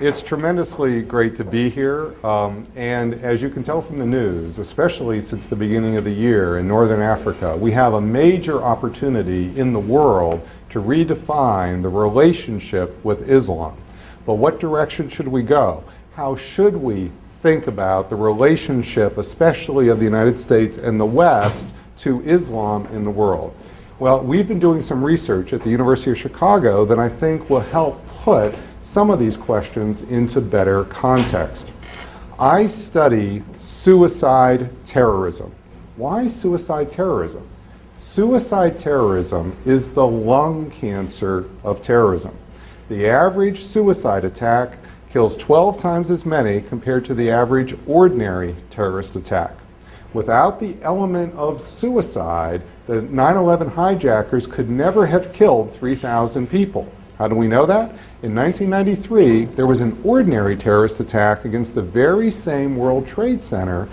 It's tremendously great to be here, and as you can tell from the news, especially since the beginning of the year in Northern Africa, we have a major opportunity in the world to redefine the relationship with Islam. But what direction should we go? How should we think about the relationship, especially of the United States and the West, to Islam in the world? Well, we've been doing some research at the University of Chicago that I think will help put some of these questions into better context. I study suicide terrorism. Why suicide terrorism? Suicide terrorism is the lung cancer of terrorism. The average suicide attack kills 12 times as many compared to the average ordinary terrorist attack. Without the element of suicide, the 9/11 hijackers could never have killed 3,000 people. How do we know that? In 1993, there was an ordinary terrorist attack against the very same World Trade Center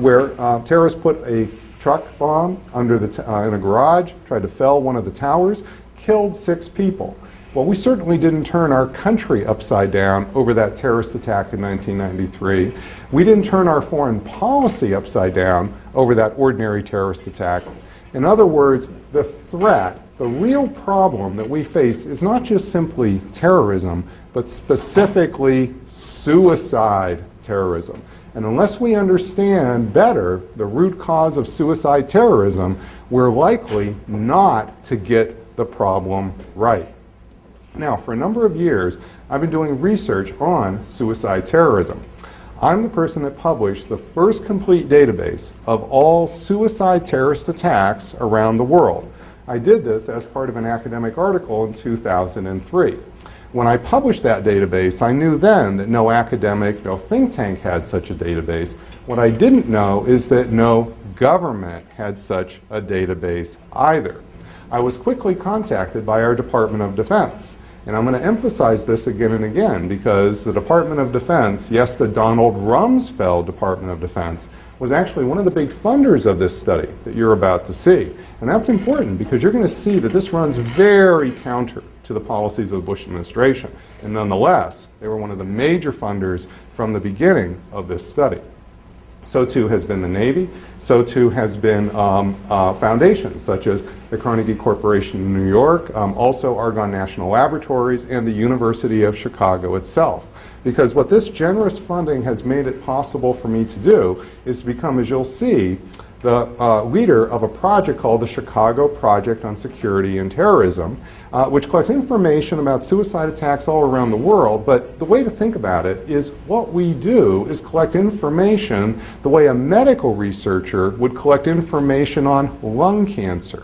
where terrorists put a truck bomb under in a garage, tried to fell one of the towers, killed 6 people. Well, we certainly didn't turn our country upside down over that terrorist attack in 1993. We didn't turn our foreign policy upside down over that ordinary terrorist attack. In other words, the threat, the real problem that we face is not just simply terrorism, but specifically suicide terrorism. And unless we understand better the root cause of suicide terrorism, we're likely not to get the problem right. Now, for a number of years, I've been doing research on suicide terrorism. I'm the person that published the first complete database of all suicide terrorist attacks around the world. I did this as part of an academic article in 2003. When I published that database, I knew then that no academic, no think tank had such a database. What I didn't know is that no government had such a database either. I was quickly contacted by our Department of Defense. And I'm going to emphasize this again and again because the Department of Defense, yes, the Donald Rumsfeld Department of Defense, was actually one of the big funders of this study that you're about to see. And that's important because you're going to see that this runs very counter to the policies of the Bush administration. And nonetheless, they were one of the major funders from the beginning of this study. So too has been the Navy. So too has been foundations such as the Carnegie Corporation in New York, also Argonne National Laboratories, and the University of Chicago itself. Because what this generous funding has made it possible for me to do is to become, as you'll see, the leader of a project called the Chicago Project on Security and Terrorism, which collects information about suicide attacks all around the world. But the way to think about it is what we do is collect information the way a medical researcher would collect information on lung cancer.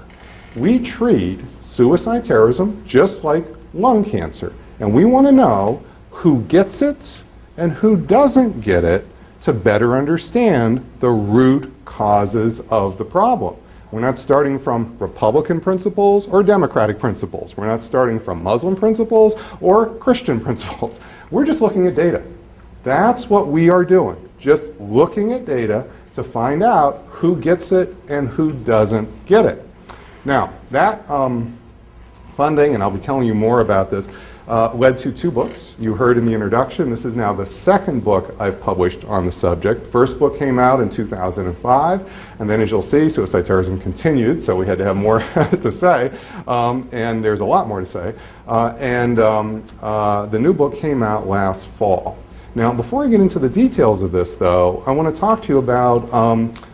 We treat suicide terrorism just like lung cancer. And we want to know who gets it and who doesn't get it to better understand the root causes of the problem. We're not starting from Republican principles or Democratic principles. We're not starting from Muslim principles or Christian principles. We're just looking at data. That's what we are doing, just looking at data to find out who gets it and who doesn't get it. Now, that funding, and I'll be telling you more about this, led to 2 books. You heard in the introduction, this is now the second book I've published on the subject. First book came out in 2005, and then as you'll see, suicide terrorism continued, so we had to have more to say, and there's a lot more to say. The new book came out last fall. Now, before I get into the details of this, though, I want to talk to you about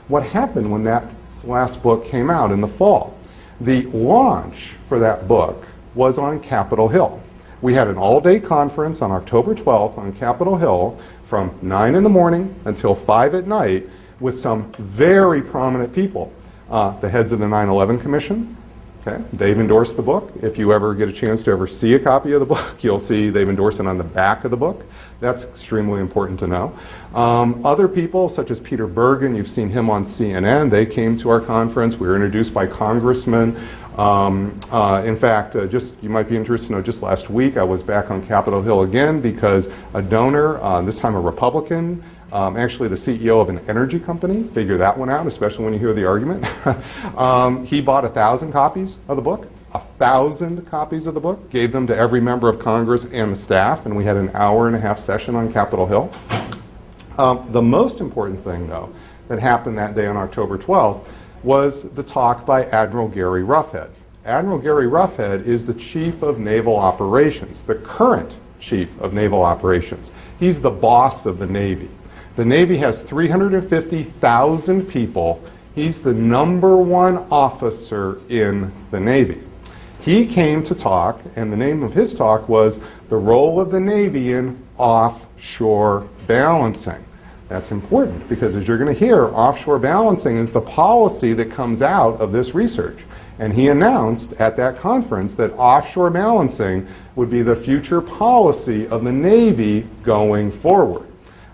what happened when that last book came out in the fall. The launch for that book was on Capitol Hill. We had an all-day conference on October 12th on Capitol Hill from 9 in the morning until 5 at night with some very prominent people. The heads of the 9/11 Commission, okay, they've endorsed the book. If you ever get a chance to ever see a copy of the book, you'll see they've endorsed it on the back of the book. That's extremely important to know. Other people, such as Peter Bergen, you've seen him on CNN, they came to our conference. We were introduced by congressmen. In fact, you might be interested to know, just last week I was back on Capitol Hill again because a donor, this time a Republican, actually the CEO of an energy company, figure that one out, especially when you hear the argument. He bought 1,000 copies of the book. 1,000 copies of the book, gave them to every member of Congress and the staff, and we had an hour-and-a-half session on Capitol Hill. The most important thing, though, that happened that day on October 12th was the talk by Admiral Gary Roughead. Admiral Gary Roughead is the Chief of Naval Operations, the current Chief of Naval Operations. He's the boss of the Navy. The Navy has 350,000 people. He's the #1 officer in the Navy. He came to talk, and the name of his talk was The Role of the Navy in Offshore Balancing. That's important because, as you're going to hear, offshore balancing is the policy that comes out of this research. And he announced at that conference that offshore balancing would be the future policy of the Navy going forward.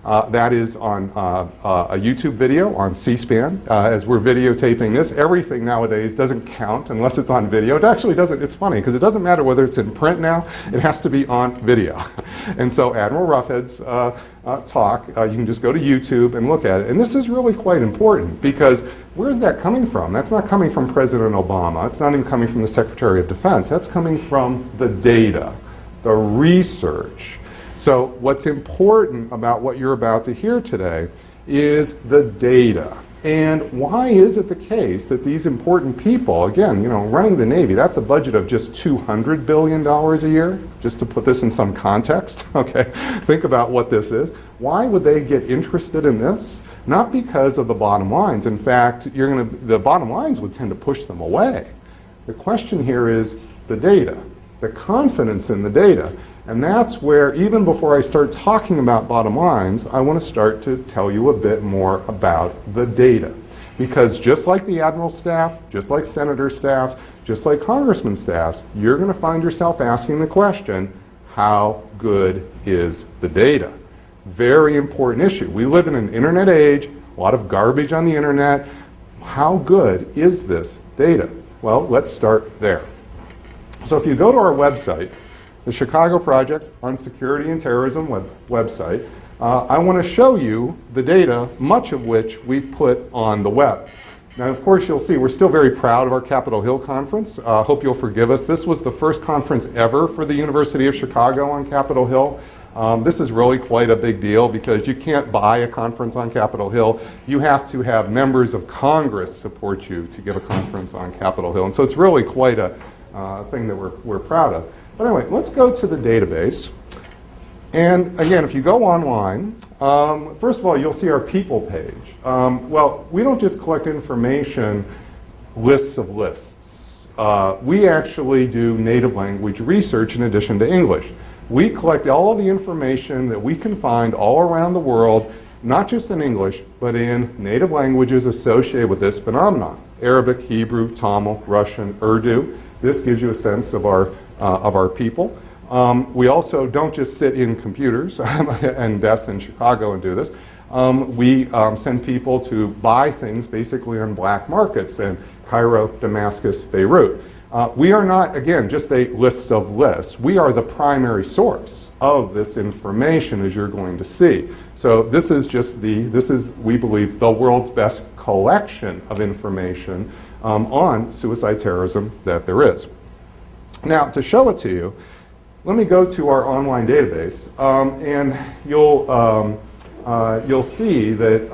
That is on a YouTube video on C-SPAN. As we're videotaping this, everything nowadays doesn't count unless it's on video. It actually doesn't. It's funny because it doesn't matter whether it's in print now. It has to be on video. And so Admiral Roughead's talk, you can just go to YouTube and look at it. And this is really quite important because where's that coming from? That's not coming from President Obama. It's not even coming from the Secretary of Defense. That's coming from the data, the research. So what's important about what you're about to hear today is the data. And why is it the case that these important people, again, you know, running the Navy, that's a budget of just $200 billion a year, just to put this in some context, okay? Think about what this is. Why would they get interested in this? Not because of the bottom lines. In fact, the bottom lines would tend to push them away. The question here is the data, the confidence in the data. And that's where, even before I start talking about bottom lines, I want to start to tell you a bit more about the data. Because just like the Admiral staff, just like Senator staffs, just like Congressman staffs, you're going to find yourself asking the question, how good is the data? Very important issue. We live in an internet age, a lot of garbage on the internet. How good is this data? Well, let's start there. So if you go to our website, the Chicago Project on Security and Terrorism website, I want to show you the data, much of which we've put on the web. Now, of course, you'll see we're still very proud of our Capitol Hill conference. Hope you'll forgive us. This was the first conference ever for the University of Chicago on Capitol Hill. This is really quite a big deal because you can't buy a conference on Capitol Hill. You have to have members of Congress support you to give a conference on Capitol Hill. And so it's really quite a thing that we're proud of. But anyway, let's go to the database. And again, if you go online, first of all, you'll see our people page. Well, we don't just collect information, lists of lists. We actually do native language research in addition to English. We collect all of the information that we can find all around the world, not just in English, but in native languages associated with this phenomenon. Arabic, Hebrew, Tamil, Russian, Urdu. This gives you a sense of our people. We also don't just sit in computers and desks in Chicago and do this. We send people to buy things basically on black markets in Cairo, Damascus, Beirut. We are not, again, just a list of lists. We are the primary source of this information, as you're going to see. So this is just we believe, the world's best collection of information on suicide terrorism that there is. Now, to show it to you, let me go to our online database, and you'll see that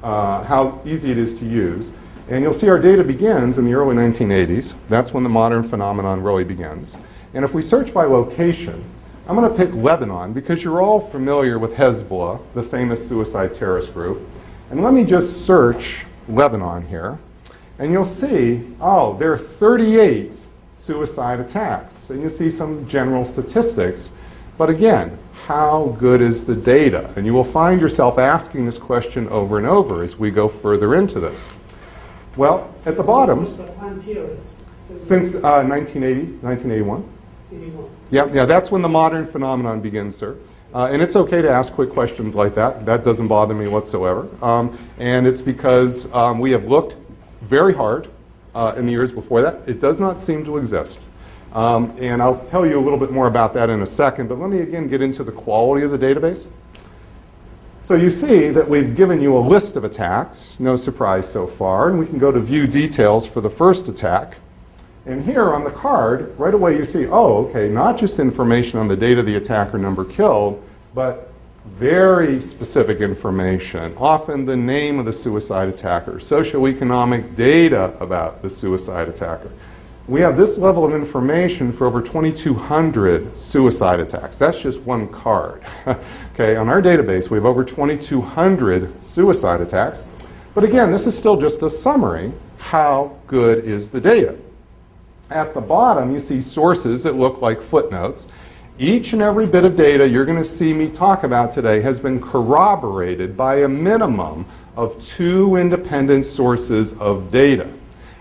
how easy it is to use. And you'll see our data begins in the early 1980s. That's when the modern phenomenon really begins. And if we search by location, I'm going to pick Lebanon because you're all familiar with Hezbollah, the famous suicide terrorist group. And let me just search Lebanon here. And you'll see, oh, there are 38 suicide attacks. And you'll see some general statistics. But again, how good is the data? And you will find yourself asking this question over and over as we go further into this. Well, at the bottom, since 1980, 1981. 81. Yeah, that's when the modern phenomenon begins, sir. And it's okay to ask quick questions like that. That doesn't bother me whatsoever. And it's because we have looked very hard in the years before that. It does not seem to exist. And I'll tell you a little bit more about that in a second. But let me again get into the quality of the database. So you see that we've given you a list of attacks, no surprise so far, and we can go to view details for the first attack. And here on the card, right away you see, oh, okay, not just information on the date of the attack or number killed, but very specific information, often the name of the suicide attacker, socioeconomic data about the suicide attacker. We have this level of information for over 2,200 suicide attacks. That's just one card. Okay, on our database, we have over 2,200 suicide attacks. But again, this is still just a summary. How good is the data? At the bottom, you see sources that look like footnotes. Each and every bit of data you're going to see me talk about today has been corroborated by a minimum of 2 independent sources of data.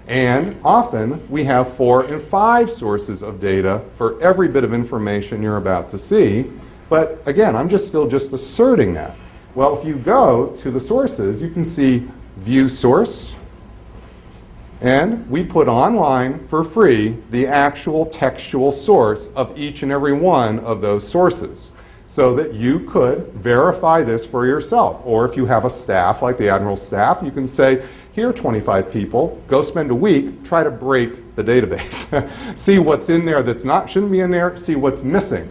And often we have 4 and 5 sources of data for every bit of information you're about to see. But again, I'm still just asserting that. Well, if you go to the sources, you can see view source. And we put online for free the actual textual source of each and every one of those sources so that you could verify this for yourself. Or if you have a staff like the Admiral's staff, you can say, here are 25 people, go spend a week, try to break the database. See what's in there that's shouldn't be in there, see what's missing, ...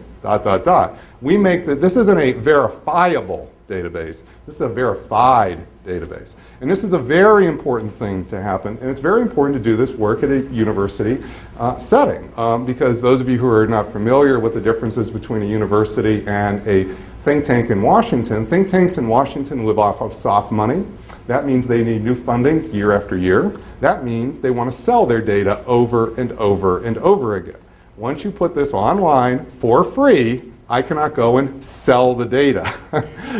We make this isn't a verifiable database. This is a verified database. And this is a very important thing to happen, and it's very important to do this work at a university setting, because those of you who are not familiar with the differences between a university and a think tank in Washington, think tanks in Washington live off of soft money. That means they need new funding year after year. That means they want to sell their data over and over and over again. Once you put this online for free, I cannot go and sell the data.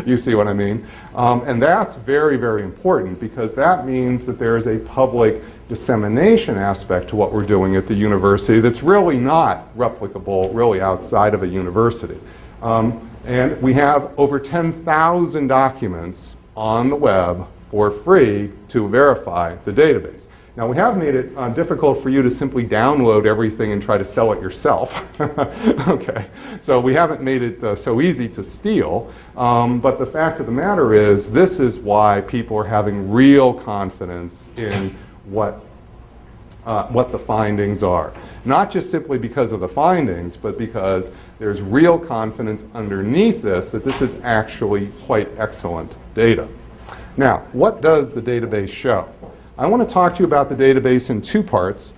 You see what I mean? And that's very, very important because that means that there is a public dissemination aspect to what we're doing at the university that's really not replicable really outside of a university. And we have over 10,000 documents on the web for free to verify the database. Now, we have made it difficult for you to simply download everything and try to sell it yourself. Okay, so we haven't made it so easy to steal, but the fact of the matter is this is why people are having real confidence in what the findings are. Not just simply because of the findings, but because there's real confidence underneath this that this is actually quite excellent data. Now, what does the database show? I want to talk to you about the database in 2 parts.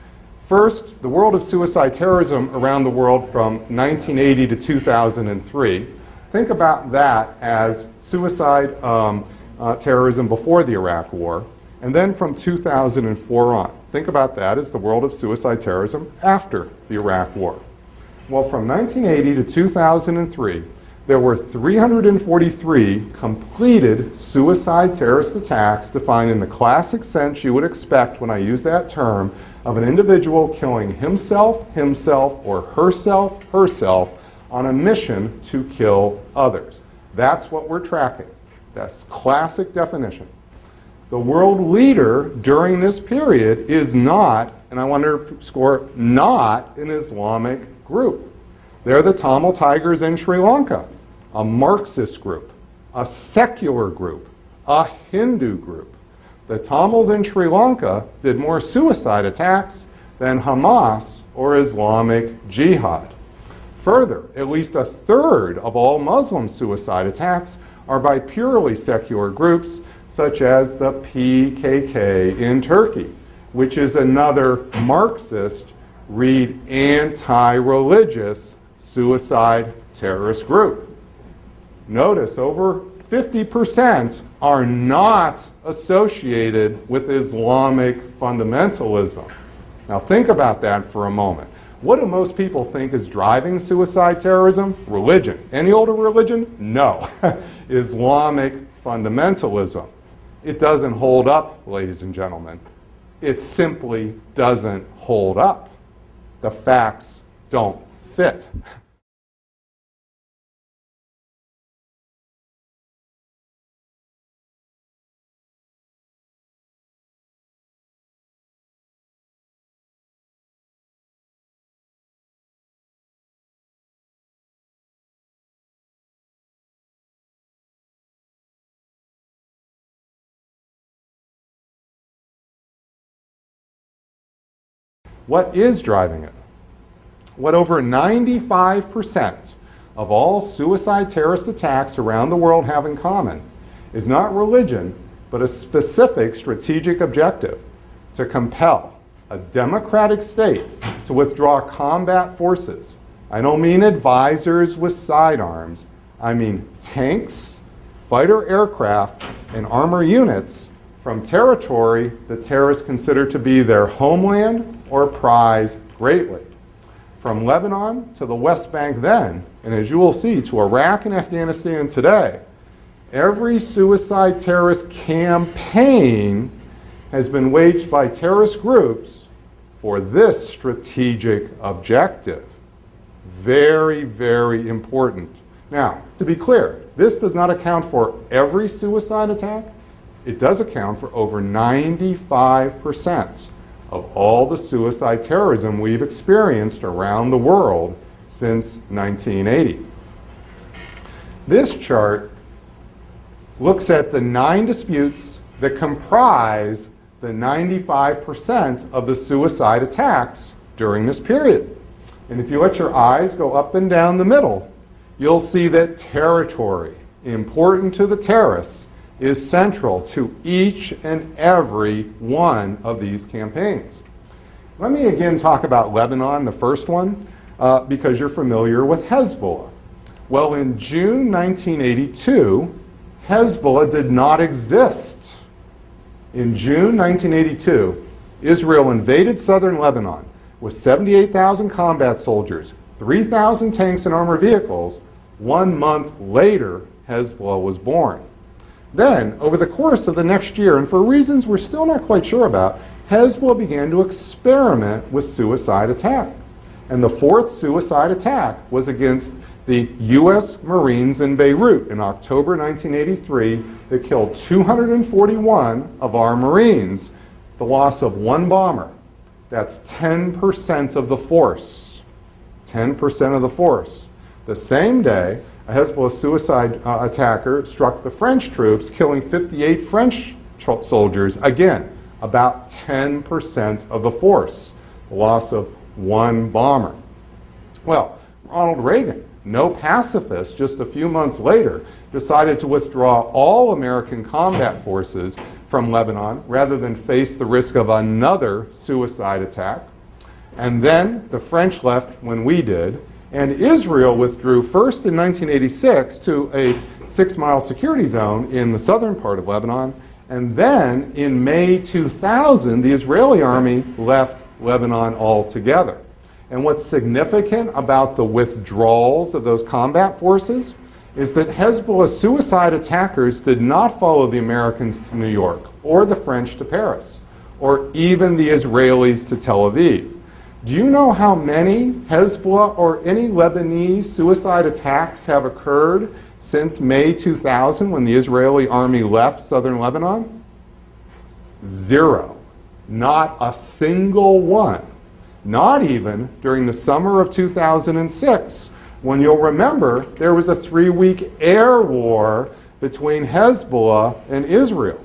First, the world of suicide terrorism around the world from 1980 to 2003. Think about that as suicide terrorism before the Iraq War, and then from 2004 on. Think about that as the world of suicide terrorism after the Iraq War. Well, from 1980 to 2003, there were 343 completed suicide terrorist attacks defined in the classic sense you would expect when I use that term of an individual killing himself, or herself on a mission to kill others. That's what we're tracking. That's classic definition. The world leader during this period is not, and I want to underscore, not an Islamic group. They're the Tamil Tigers in Sri Lanka, a Marxist group, a secular group, a Hindu group. The Tamils in Sri Lanka did more suicide attacks than Hamas or Islamic Jihad. Further, at least a third of all Muslim suicide attacks are by purely secular groups such as the PKK in Turkey, which is another Marxist, read anti-religious suicide terrorist group. Notice over 50% are not associated with Islamic fundamentalism. Now think about that for a moment. What do most people think is driving suicide terrorism? Religion. Any older religion? No. Islamic fundamentalism. It doesn't hold up, ladies and gentlemen. It simply doesn't hold up. The facts don't fit. What is driving it? What over 95% of all suicide terrorist attacks around the world have in common is not religion, but a specific strategic objective: to compel a democratic state to withdraw combat forces. I don't mean advisors with sidearms. I mean tanks, fighter aircraft, and armor units from territory that terrorists consider to be their homeland or prize greatly. From Lebanon to the West Bank then, and as you will see, to Iraq and Afghanistan today, every suicide terrorist campaign has been waged by terrorist groups for this strategic objective. Very, very important. Now, to be clear, this does not account for every suicide attack. It does account for over 95% of all the suicide terrorism we've experienced around the world since 1980. This chart looks at the 9 disputes that comprise the 95% of the suicide attacks during this period. And if you let your eyes go up and down the middle, you'll see that territory, important to the terrorists, is central to each and every one of these campaigns. Let me again talk about Lebanon, the first one, because you're familiar with Hezbollah. Well, in June 1982, Hezbollah did not exist. In June 1982, Israel invaded southern Lebanon with 78,000 combat soldiers, 3,000 tanks and armored vehicles. 1 month later, Hezbollah was born. Then, over the course of the next year, and for reasons we're still not quite sure about, Hezbollah began to experiment with suicide attack. And the fourth suicide attack was against the U.S. Marines in Beirut in October 1983 that killed 241 of our Marines, the loss of 1 bomber. That's 10% of the force. 10% of the force. The same day, a Hezbollah suicide attacker struck the French troops, killing 58 French soldiers. Again, about 10% of the force. The loss of 1 bomber. Well, Ronald Reagan, no pacifist, just a few months later, decided to withdraw all American combat forces from Lebanon rather than face the risk of another suicide attack. And then the French left when we did, and Israel withdrew first in 1986 to a 6-mile security zone in the southern part of Lebanon, and then in May 2000, the Israeli army left Lebanon altogether. And what's significant about the withdrawals of those combat forces is that Hezbollah suicide attackers did not follow the Americans to New York, or the French to Paris, or even the Israelis to Tel Aviv. Do you know how many Hezbollah or any Lebanese suicide attacks have occurred since May 2000 when the Israeli army left southern Lebanon? 0. Not a single one. Not even during the summer of 2006, when you'll remember there was a 3-week air war between Hezbollah and Israel.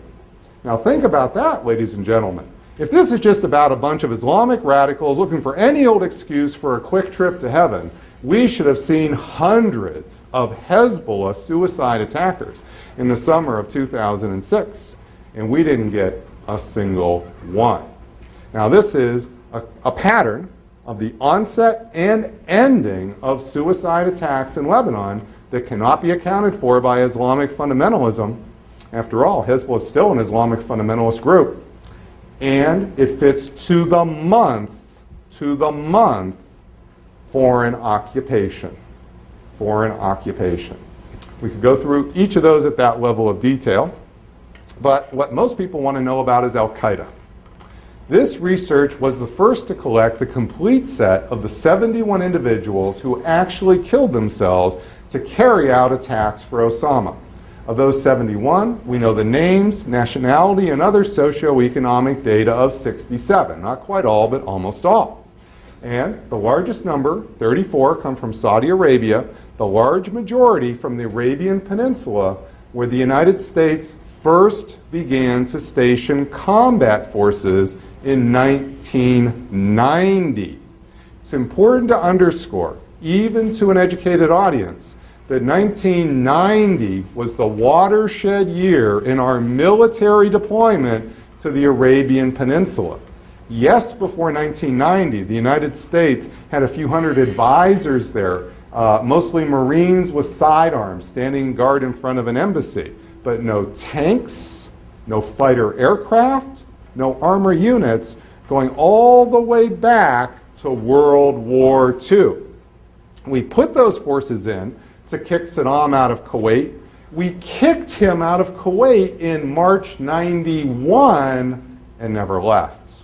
Now think about that, ladies and gentlemen. If this is just about a bunch of Islamic radicals looking for any old excuse for a quick trip to heaven, we should have seen hundreds of Hezbollah suicide attackers in the summer of 2006, and we didn't get a single one. Now this is a pattern of the onset and ending of suicide attacks in Lebanon that cannot be accounted for by Islamic fundamentalism. After all, Hezbollah is still an Islamic fundamentalist group. And it fits to the month, foreign occupation. Foreign occupation. We could go through each of those at that level of detail, but what most people want to know about is Al-Qaeda. This research was the first to collect the complete set of the 71 individuals who actually killed themselves to carry out attacks for Osama. Of those 71, we know the names, nationality, and other socioeconomic data of 67. Not quite all, but almost all. And the largest number, 34, come from Saudi Arabia, the large majority from the Arabian Peninsula, where the United States first began to station combat forces in 1990. It's important to underscore, even to an educated audience, that 1990 was the watershed year in our military deployment to the Arabian Peninsula. Yes, before 1990, the United States had a few hundred advisors there, mostly Marines with sidearms standing guard in front of an embassy, but no tanks, no fighter aircraft, no armor units, going all the way back to World War II. We put those forces in to kick Saddam out of Kuwait. We kicked him out of Kuwait in March 91 and never left.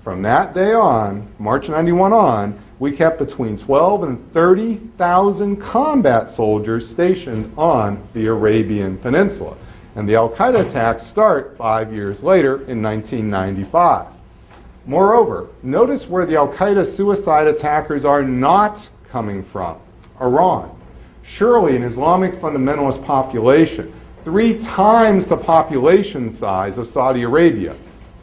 From that day on, March 91 on, we kept between 12 and 30,000 combat soldiers stationed on the Arabian Peninsula. And the Al-Qaeda attacks start 5 years later in 1995. Moreover, notice where the Al-Qaeda suicide attackers are not coming from. Iran. Surely an Islamic fundamentalist population, 3 times the population size of Saudi Arabia.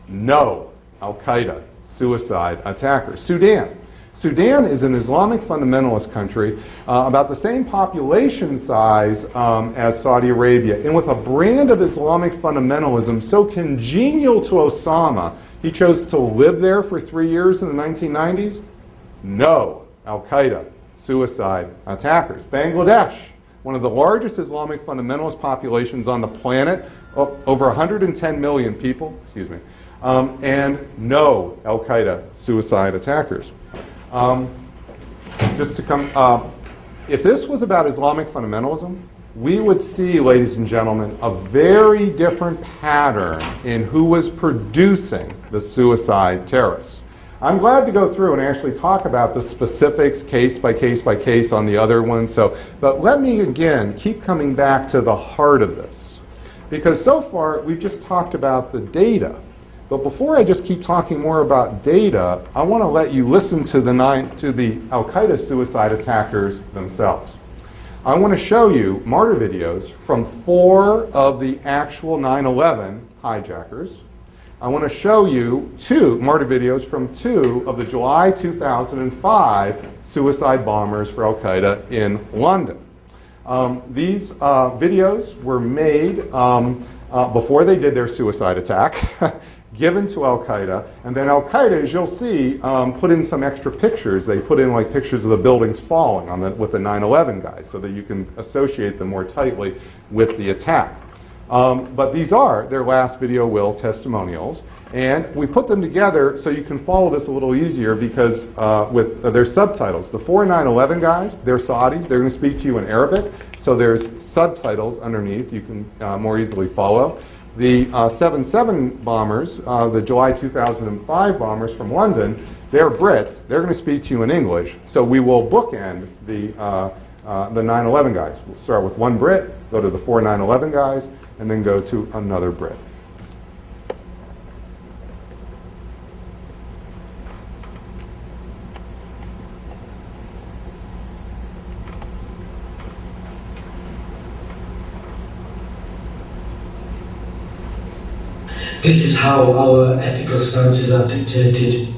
No Al-Qaeda suicide attackers. Sudan. Sudan is an Islamic fundamentalist country, about the same population size as Saudi Arabia, and with a brand of Islamic fundamentalism so congenial to Osama, he chose to live there for 3 years in the 1990s. No Al-Qaeda suicide attackers. Bangladesh, one of the largest Islamic fundamentalist populations on the planet, over 110 million people, and no Al-Qaeda suicide attackers. If this was about Islamic fundamentalism, we would see, ladies and gentlemen, a very different pattern in who was producing the suicide terrorists. I'm glad to go through and actually talk about the specifics case by case by case on the other ones. But let me again keep coming back to the heart of this, because so far we've just talked about the data. But before I just keep talking more about data, I want to let you listen to the Al-Qaeda suicide attackers themselves. I want to show you martyr videos from 4 of the actual 9/11 hijackers. I want to show you 2 martyr videos from 2 of the July 2005 suicide bombers for Al-Qaeda in London. These videos were made before they did their suicide attack, given to Al-Qaeda, and then Al-Qaeda, as you'll see, put in some extra pictures. They put in like pictures of the buildings falling with the 9/11 guys so that you can associate them more tightly with the attack. But these are their last video will testimonials, and we put them together so you can follow this a little easier because with their subtitles. The 4 9/11 guys, they're Saudis, they're going to speak to you in Arabic, so there's subtitles underneath you can more easily follow. The 7/7 bombers, the July 2005 bombers from London, they're Brits, they're going to speak to you in English, so we will bookend the 9/11 guys. We'll start with one Brit, go to the 4 9/11 guys, and then go to another Brit. This is how our ethical stances are dictated.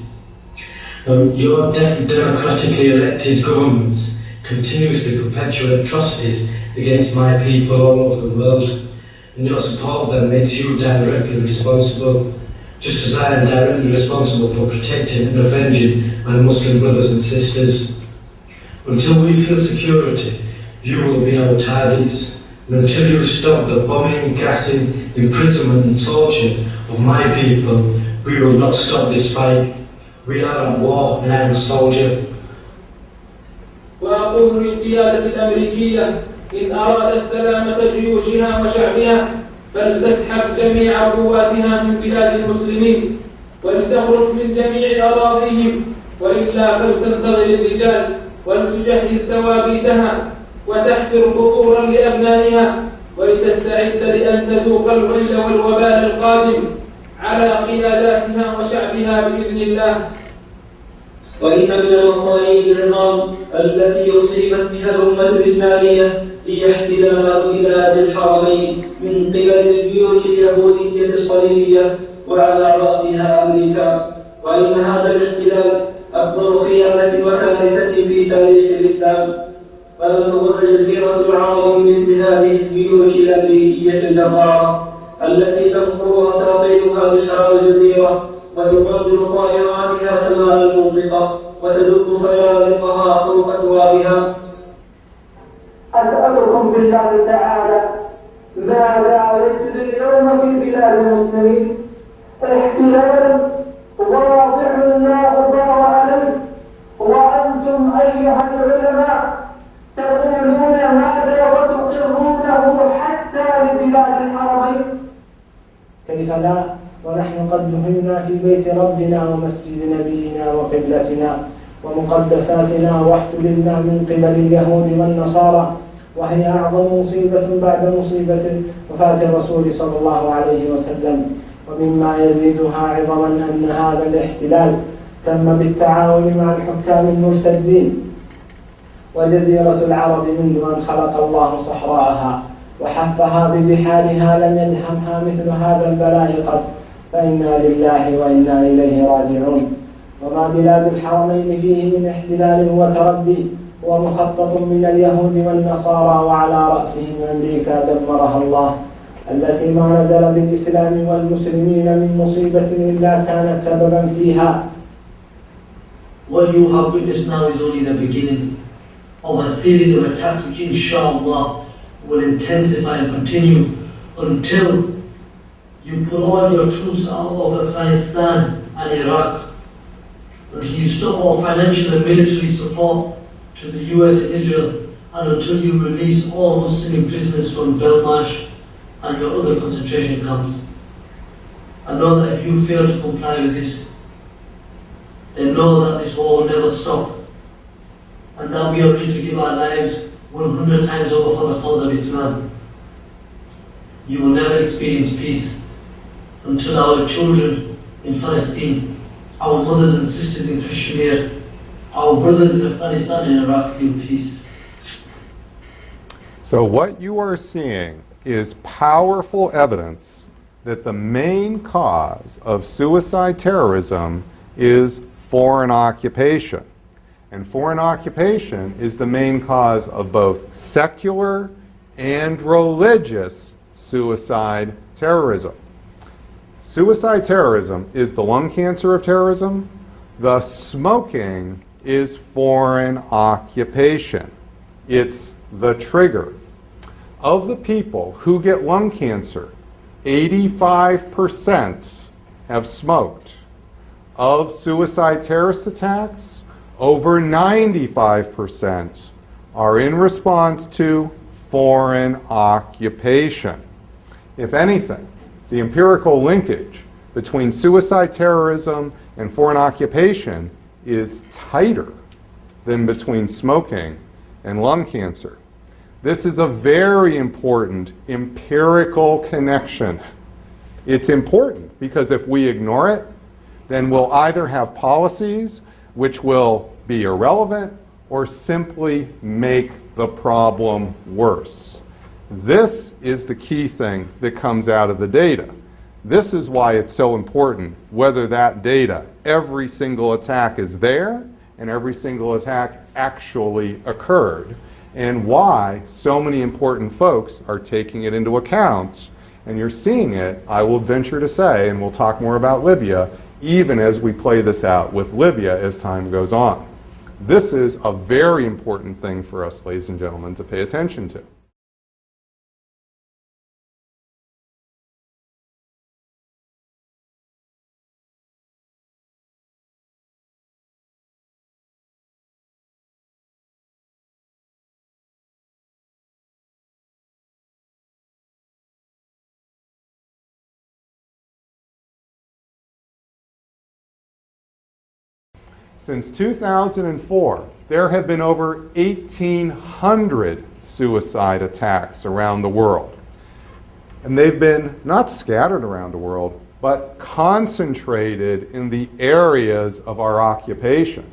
Your democratically elected governments continuously perpetuate atrocities against my people all over the world, and your support of them makes you directly responsible, just as I am directly responsible for protecting and avenging my Muslim brothers and sisters. Until we feel security, you will be our targets, and until you stop the bombing, gassing, imprisonment and torture of my people, we will not stop this fight. We are at war and I am a soldier. وأقول للقيادة الأمريكية إن أرادت سلامة جيوشها وشعبها فلتسحب جميع قواتها من بلاد المسلمين ولتخرج من جميع أراضيهم، وإلا فلتنتظر الرجال ولتجهز توابيتها وتحفر قبورا لأبنائها ولتستعد لأن تذوق الويل والوبال القادم على قياداتها وشعبها بإذن الله. وإن من المصائب العظام التي أصيبت بها الأمة الإسلامية هي احتلال بلاد الحرمين من قبل الجيوش اليهودية الصليبية وعلى رأسها أمريكا، وإن هذا الاحتلال أكبر خيانة وكارثة في تاريخ الإسلام، فلم تضر جزيرة العرب مثل هذه الجيوش الأمريكية الجبارة التي تنقر أساطيلها بحار الجزيرة وتبرر طائراتها سماء المنطقة وتدب فيالقها فوق أثوابها. أسألكم بالله تعالى ماذا يجري اليوم في بلاد المسلمين؟ احتلال واضح لا غبار عليه، وأنتم أيها العلماء تقولون هذا وتقرونه حتى لبلاد الحرمين. كيف لا ونحن قد دفنا في بيت ربنا ومسجد نبينا وقبلتنا ومقدساتنا، واحتللنا من قبل اليهود والنصارى، وهي أعظم مصيبة بعد مصيبة وفاة الرسول صلى الله عليه وسلم. ومما يزيدها عظما أن هذا الاحتلال تم بالتعاون مع الحكام المرتدين، وجزيرة العرب منذ أن خلق الله صحراءها وحفها ببحارها لم يلهمها مثل هذا البلاء قط، فإنا لله وإنا إليه راجعون. وما بلاد الحرمين فيه من احتلال وتردي هو مخطط من اليهود والنصارى، وعلى رأسهم أمريكا دمرها الله، التي ما نزل بالإسلام والمسلمين من مصيبة إلا كانت سببا فيها. What you have witnessed now is only the beginning of a series of attacks which inshallah will intensify and continue until you pull all your troops out of Afghanistan and Iraq, until you stop all financial and military support to the US and Israel, and until you release all Muslim prisoners from Belmarsh and your other concentration camps. And know that if you fail to comply with this, then know that this war will never stop, and that we are ready to give our lives 100 times over for the cause of Islam. You will never experience peace until our children in Palestine, our mothers and sisters in Kashmir, our brothers in Afghanistan and Iraq feel peace. So what you are seeing is powerful evidence that the main cause of suicide terrorism is foreign occupation. And foreign occupation is the main cause of both secular and religious suicide terrorism. Suicide terrorism is the lung cancer of terrorism. The smoking is foreign occupation. It's the trigger. Of the people who get lung cancer, 85% have smoked. Of suicide terrorist attacks, over 95% are in response to foreign occupation. If anything, the empirical linkage between suicide terrorism and foreign occupation is tighter than between smoking and lung cancer. This is a very important empirical connection. It's important because if we ignore it, then we'll either have policies which will be irrelevant or simply make the problem worse. This is the key thing that comes out of the data. This is why it's so important whether that data, every single attack is there and every single attack actually occurred, and why so many important folks are taking it into account. And you're seeing it, I will venture to say, and we'll talk more about Libya, even as we play this out with Libya as time goes on. This is a very important thing for us, ladies and gentlemen, to pay attention to. Since 2004, there have been over 1,800 suicide attacks around the world. And they've been not scattered around the world, but concentrated in the areas of our occupation.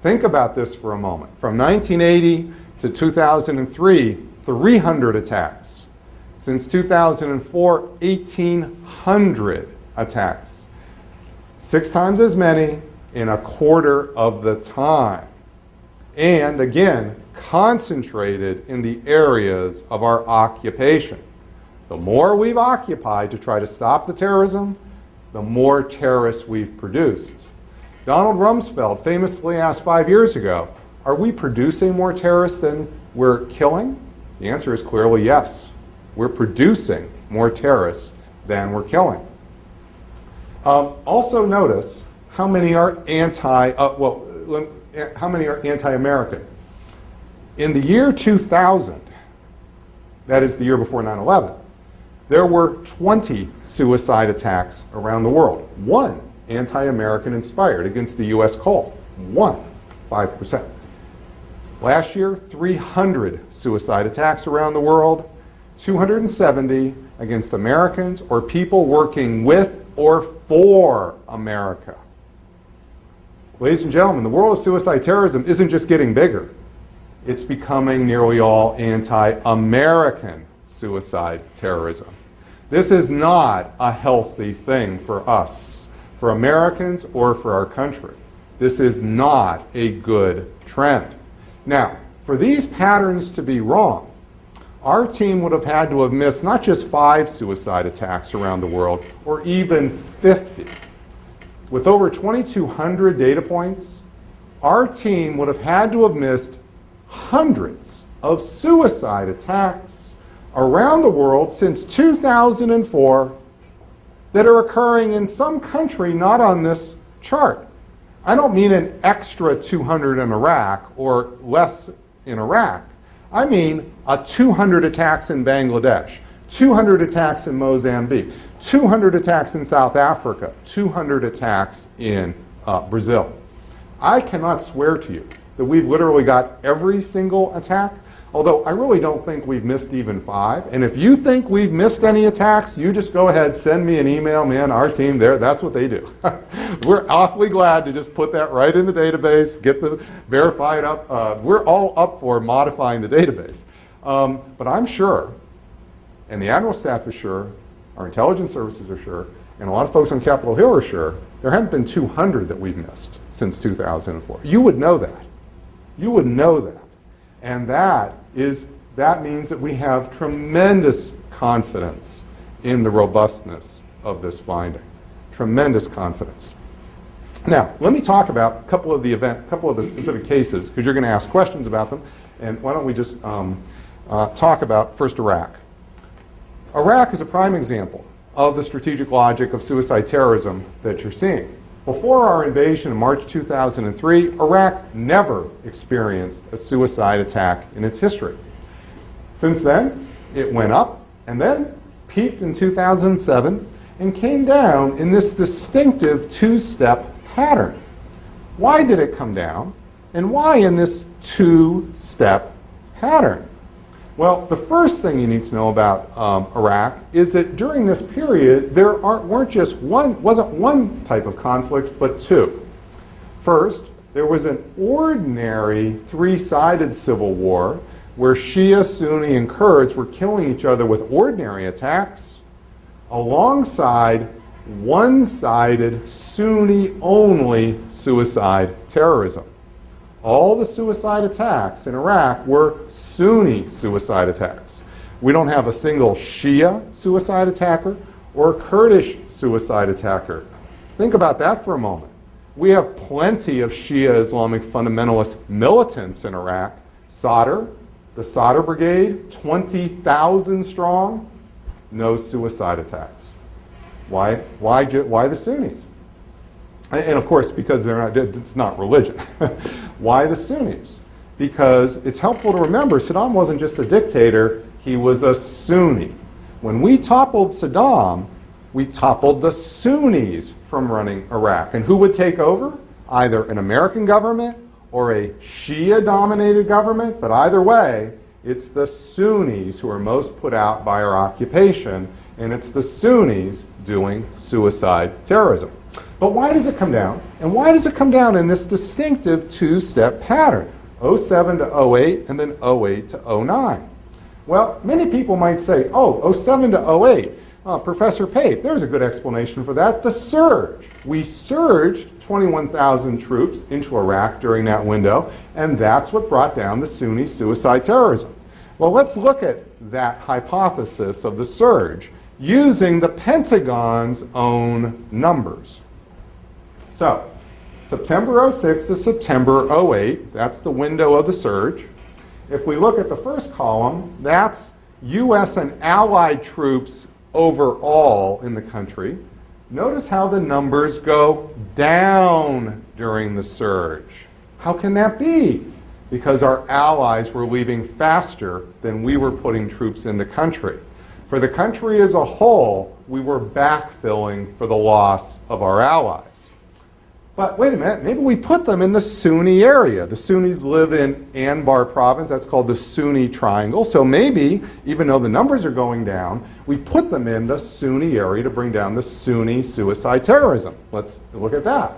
Think about this for a moment. From 1980 to 2003, 300 attacks. Since 2004, 1,800 attacks. 6 times as many in a quarter of the time. And again, concentrated in the areas of our occupation. The more we've occupied to try to stop the terrorism, the more terrorists we've produced. Donald Rumsfeld famously asked 5 years ago, are we producing more terrorists than we're killing? The answer is clearly yes. We're producing more terrorists than we're killing. Also notice how many are anti-American. In the year 2000, that is the year before 9/11, there were 20 suicide attacks around the world. 1 anti-American inspired against the U.S. Cole. 1, 5%. Last year, 300 suicide attacks around the world, 270 against Americans or people working with or for America. Ladies and gentlemen, the world of suicide terrorism isn't just getting bigger. It's becoming nearly all anti-American suicide terrorism. This is not a healthy thing for us, for Americans, or for our country. This is not a good trend. Now, for these patterns to be wrong, our team would have had to have missed not just 5 suicide attacks around the world, or even 50. With over 2,200 data points, our team would have had to have missed hundreds of suicide attacks around the world since 2004 that are occurring in some country not on this chart. I don't mean an extra 200 in Iraq or less in Iraq. I mean 200 attacks in Bangladesh, 200 attacks in Mozambique, 200 attacks in South Africa, 200 attacks in Brazil. I cannot swear to you that we've literally got every single attack, although I really don't think we've missed even 5. And if you think we've missed any attacks, you just go ahead, send me an email, man, our team there, that's what they do. We're awfully glad to just put that right in the database, get the verified up. We're all up for modifying the database. But I'm sure, and the Admiral staff is sure, our intelligence services are sure, and a lot of folks on Capitol Hill are sure, there haven't been 200 that we've missed since 2004. You would know that. You would know that. And that means that we have tremendous confidence in the robustness of this finding. Tremendous confidence. Now, let me talk about a couple of the specific cases, because you're going to ask questions about them. And why don't we just talk about first Iraq. Iraq is a prime example of the strategic logic of suicide terrorism that you're seeing. Before our invasion in March 2003, Iraq never experienced a suicide attack in its history. Since then, it went up and then peaked in 2007 and came down in this distinctive 2-step pattern. Why did it come down? And why in this 2-step pattern? Well, the first thing you need to know about Iraq is that during this period, there wasn't one type of conflict, but 2. First, there was an ordinary 3-sided civil war where Shia, Sunni, and Kurds were killing each other with ordinary attacks alongside one-sided, Sunni-only suicide terrorism. All the suicide attacks in Iraq were Sunni suicide attacks. We don't have a single Shia suicide attacker or a Kurdish suicide attacker. Think about that for a moment. We have plenty of Shia Islamic fundamentalist militants in Iraq. Sadr, the Sadr Brigade, 20,000 strong, no suicide attacks. Why the Sunnis? And of course, because it's not religion. Why the Sunnis? Because it's helpful to remember Saddam wasn't just a dictator, he was a Sunni. When we toppled Saddam, we toppled the Sunnis from running Iraq. And who would take over? Either an American government or a Shia-dominated government, but either way, it's the Sunnis who are most put out by our occupation, and it's the Sunnis doing suicide terrorism. But why does it come down? And why does it come down in this distinctive 2-step pattern? 07 to 08 and then 08 to 09. Well, many people might say, oh, 07 to 08. Professor Pape, there's a good explanation for that. The surge. We surged 21,000 troops into Iraq during that window, and that's what brought down the Sunni suicide terrorism. Well, let's look at that hypothesis of the surge using the Pentagon's own numbers. So, September 06 to September 08, that's the window of the surge. If we look at the first column, that's U.S. and Allied troops overall in the country. Notice how the numbers go down during the surge. How can that be? Because our allies were leaving faster than we were putting troops in the country. For the country as a whole, we were backfilling for the loss of our allies. But wait a minute, maybe we put them in the Sunni area. The Sunnis live in Anbar province. That's called the Sunni Triangle. So maybe, even though the numbers are going down, we put them in the Sunni area to bring down the Sunni suicide terrorism. Let's look at that.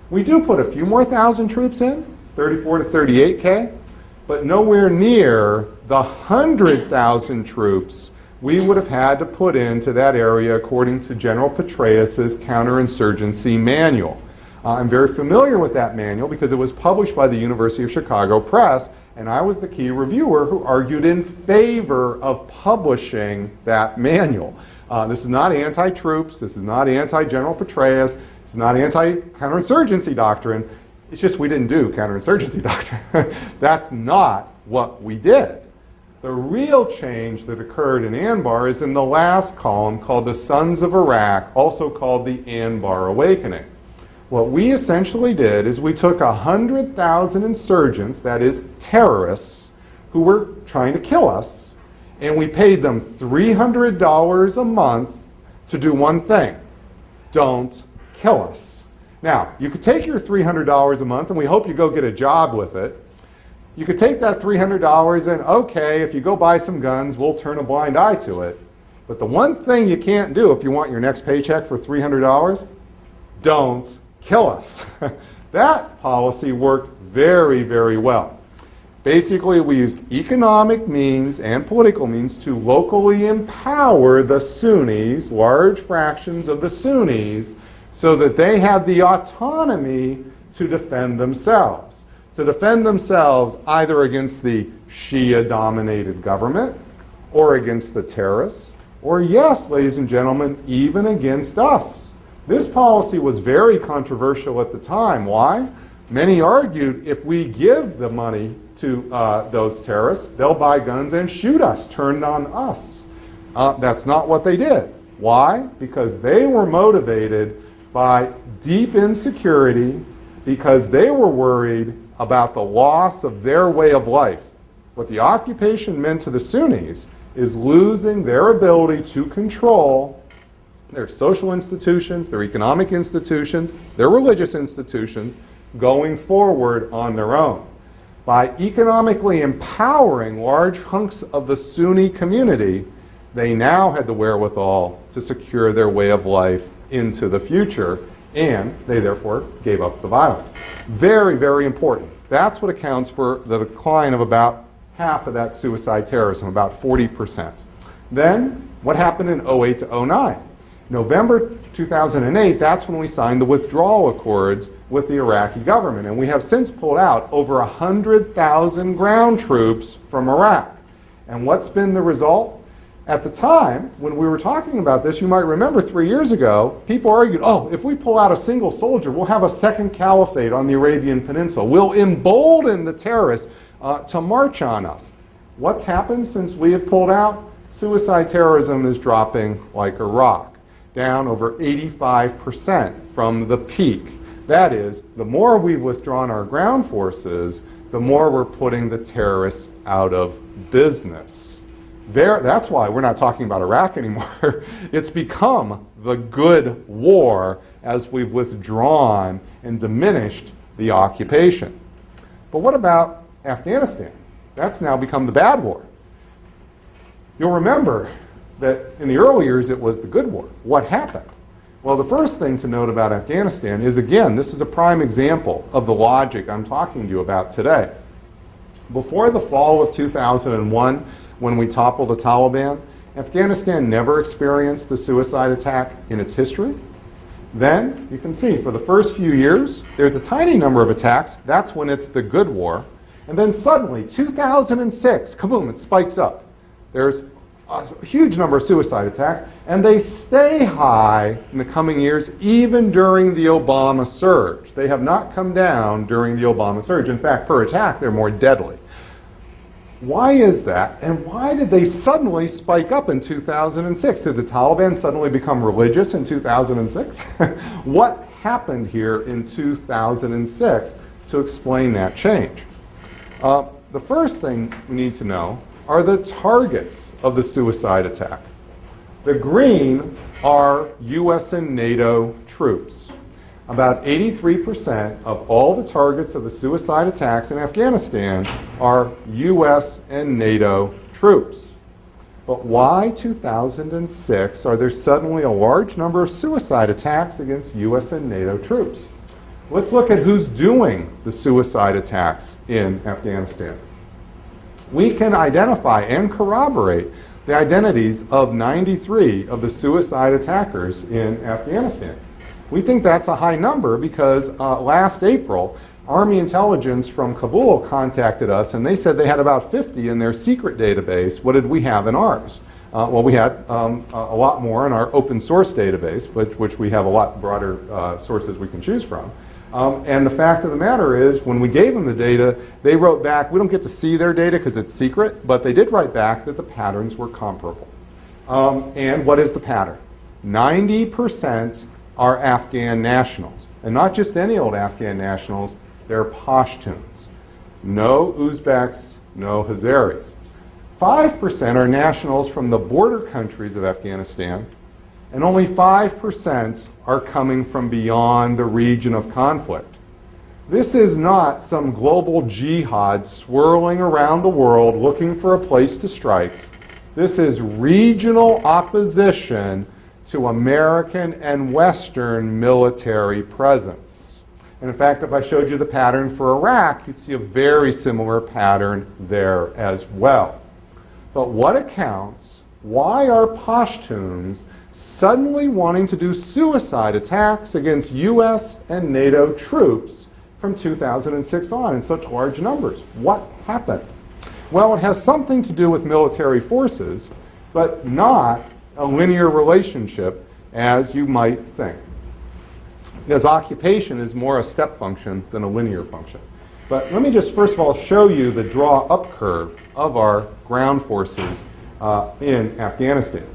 We do put a few more thousand troops in, 34 to 38K, but nowhere near the 100,000 troops we would have had to put into that area according to General Petraeus's counterinsurgency manual. I'm very familiar with that manual because it was published by the University of Chicago Press, and I was the key reviewer who argued in favor of publishing that manual. This is not anti-troops, this is not anti-General Petraeus, this is not anti-counterinsurgency doctrine. It's just we didn't do counterinsurgency doctrine. That's not what we did. The real change that occurred in Anbar is in the last column called the Sons of Iraq, also called the Anbar Awakening. What we essentially did is we took 100,000 insurgents, that is terrorists, who were trying to kill us, and we paid them $300 a month to do one thing: don't kill us. Now, you could take your $300 a month, and we hope you go get a job with it. You could take that $300 and, okay, if you go buy some guns, we'll turn a blind eye to it. But the one thing you can't do if you want your next paycheck for $300, don't kill us. That policy worked very, very well. Basically, we used economic means and political means to locally empower the Sunnis, large fractions of the Sunnis, so that they had the autonomy to defend themselves. To defend themselves either against the Shia-dominated government or against the terrorists, or yes, ladies and gentlemen, even against us. This policy was very controversial at the time. Why? Many argued if we give the money to those terrorists, they'll buy guns and shoot us, turn on us. That's not what they did. Why? Because they were motivated by deep insecurity, because they were worried about the loss of their way of life. What the occupation meant to the Sunnis is losing their ability to control their social institutions, their economic institutions, their religious institutions, going forward on their own. By economically empowering large hunks of the Sunni community, they now had the wherewithal to secure their way of life into the future, and they therefore gave up the violence. Very, very important. That's what accounts for the decline of about half of that suicide terrorism, about 40%. Then, what happened in 08 to 09? November 2008, that's when we signed the withdrawal accords with the Iraqi government, and we have since pulled out over 100,000 ground troops from Iraq. And what's been the result? At the time, when we were talking about this, you might remember 3 years ago, people argued, oh, if we pull out a single soldier, we'll have a second caliphate on the Arabian Peninsula. We'll embolden the terrorists to march on us. What's happened since we have pulled out? Suicide terrorism is dropping like a rock, down over 85% from the peak. That is, the more we've withdrawn our ground forces, the more we're putting the terrorists out of business. That's why we're not talking about Iraq anymore. It's become the good war as we've withdrawn and diminished the occupation. But what about Afghanistan? That's now become the bad war. You'll remember that in the early years it was the good war. What happened? Well, the first thing to note about Afghanistan is, again, this is a prime example of the logic I'm talking to you about today. Before the fall of 2001, when we toppled the Taliban. Afghanistan never experienced a suicide attack in its history. Then, you can see, for the first few years, there's a tiny number of attacks. That's when it's the good war. And then suddenly, 2006, kaboom, it spikes up. There's a huge number of suicide attacks, and they stay high in the coming years, even during the Obama surge. They have not come down during the Obama surge. In fact, per attack, they're more deadly. Why is that, and why did they suddenly spike up in 2006? Did the Taliban suddenly become religious in 2006? What happened here in 2006 to explain that change? The first thing we need to know are the targets of the suicide attack. The green are U.S. and NATO troops. About 83% of all the targets of the suicide attacks in Afghanistan are U.S. and NATO troops. But why 2006 are there suddenly a large number of suicide attacks against U.S. and NATO troops? Let's look at who's doing the suicide attacks in Afghanistan. We can identify and corroborate the identities of 93 of the suicide attackers in Afghanistan. We think that's a high number because last April, Army intelligence from Kabul contacted us and they said they had about 50 in their secret database. What did we have in ours? Well, we had a lot more in our open source database, which we have a lot broader sources we can choose from. And the fact of the matter is, when we gave them the data, they wrote back, we don't get to see their data because it's secret, but they did write back that the patterns were comparable. And what is the pattern? 90% are Afghan nationals. And not just any old Afghan nationals, they're Pashtuns. No Uzbeks, no Hazaris. 5% are nationals from the border countries of Afghanistan, and only 5% are coming from beyond the region of conflict. This is not some global jihad swirling around the world looking for a place to strike. This is regional opposition to American and Western military presence. And in fact, if I showed you the pattern for Iraq, you'd see a very similar pattern there as well. But what accounts? Why are Pashtuns suddenly wanting to do suicide attacks against U.S. and NATO troops from 2006 on in such large numbers? What happened? Well, it has something to do with military forces, but not a linear relationship as you might think. Because occupation is more a step function than a linear function. But let me just first of all show you the draw up curve of our ground forces in Afghanistan.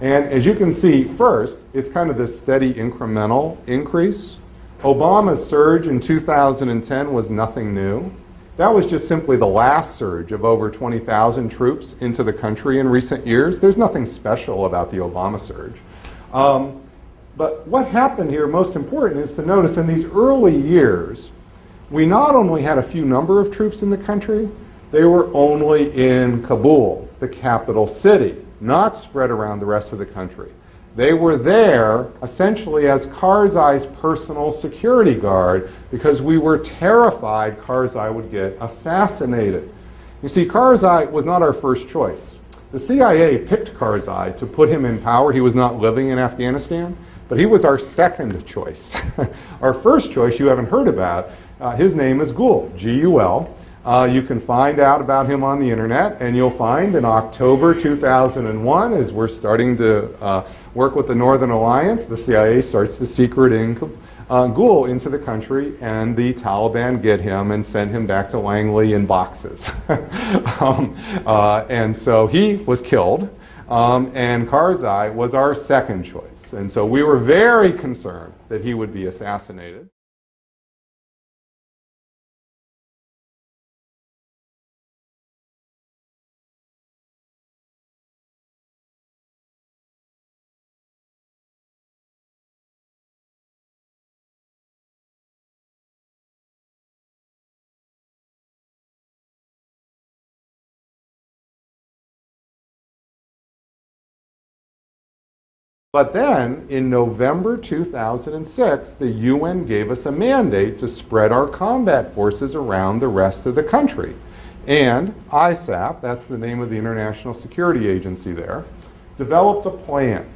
And as you can see, first, it's kind of this steady incremental increase. Obama's surge in 2010 was nothing new. That was just simply the last surge of over 20,000 troops into the country in recent years. There's nothing special about the Obama surge. But what happened here, most important, is to notice in these early years, we not only had a few number of troops in the country, they were only in Kabul, the capital city, not spread around the rest of the country. They were there essentially as Karzai's personal security guard because we were terrified Karzai would get assassinated. You see, Karzai was not our first choice. The CIA picked Karzai to put him in power. He was not living in Afghanistan, but he was our second choice. Our first choice you haven't heard about. His name is Gul, G-U-L. You can find out about him on the internet, and you'll find in October 2001, as we're starting to work with the Northern Alliance, the CIA starts to secret in Gul into the country, and the Taliban get him and send him back to Langley in boxes. And so he was killed, and Karzai was our second choice. And so we were very concerned that he would be assassinated. But then, in November 2006, the UN gave us a mandate to spread our combat forces around the rest of the country. and ISAF, that's the name of the International Security Agency there, developed a plan.